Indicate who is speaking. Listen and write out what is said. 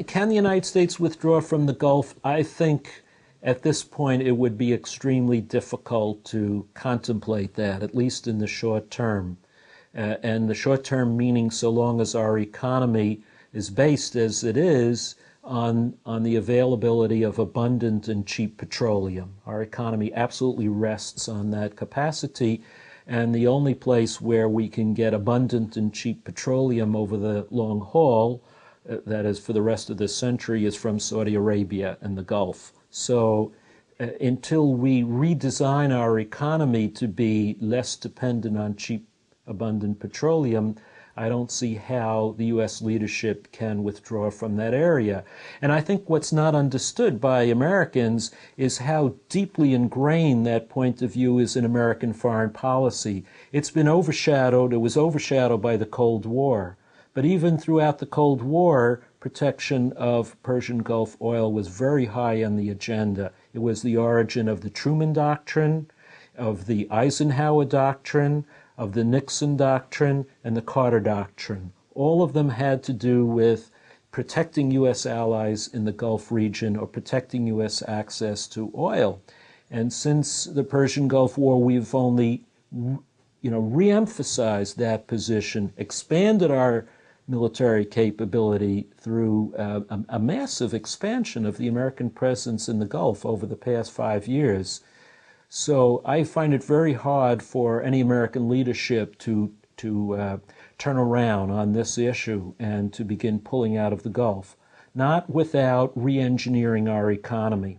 Speaker 1: can the United States withdraw from the Gulf? I think at this point it would be extremely difficult to contemplate that, at least in the short term. And the short term meaning so long as our economy is based as it is on the availability of abundant and cheap petroleum. Our economy absolutely rests on that capacity, and the only place where we can get abundant and cheap petroleum over the long haul, that is for the rest of this century, is from Saudi Arabia and the Gulf. So until we redesign our economy to be less dependent on cheap, abundant petroleum, I don't see how the U.S. leadership can withdraw from that area. And I think what's not understood by Americans is how deeply ingrained that point of view is in American foreign policy. It's been overshadowed, it was overshadowed by the Cold War. But even throughout the Cold War, protection of Persian Gulf oil was very high on the agenda. It was the origin of the Truman Doctrine, of the Eisenhower Doctrine, of the Nixon Doctrine, and the Carter Doctrine. All of them had to do with protecting U.S. allies in the Gulf region or protecting U.S. access to oil. And since the Persian Gulf War, we've only re-emphasized that position, expanded our military capability through a massive expansion of the American presence in the Gulf over the past 5 years. So I find it very hard for any American leadership to turn around on this issue and to begin pulling out of the Gulf, not without re-engineering our economy.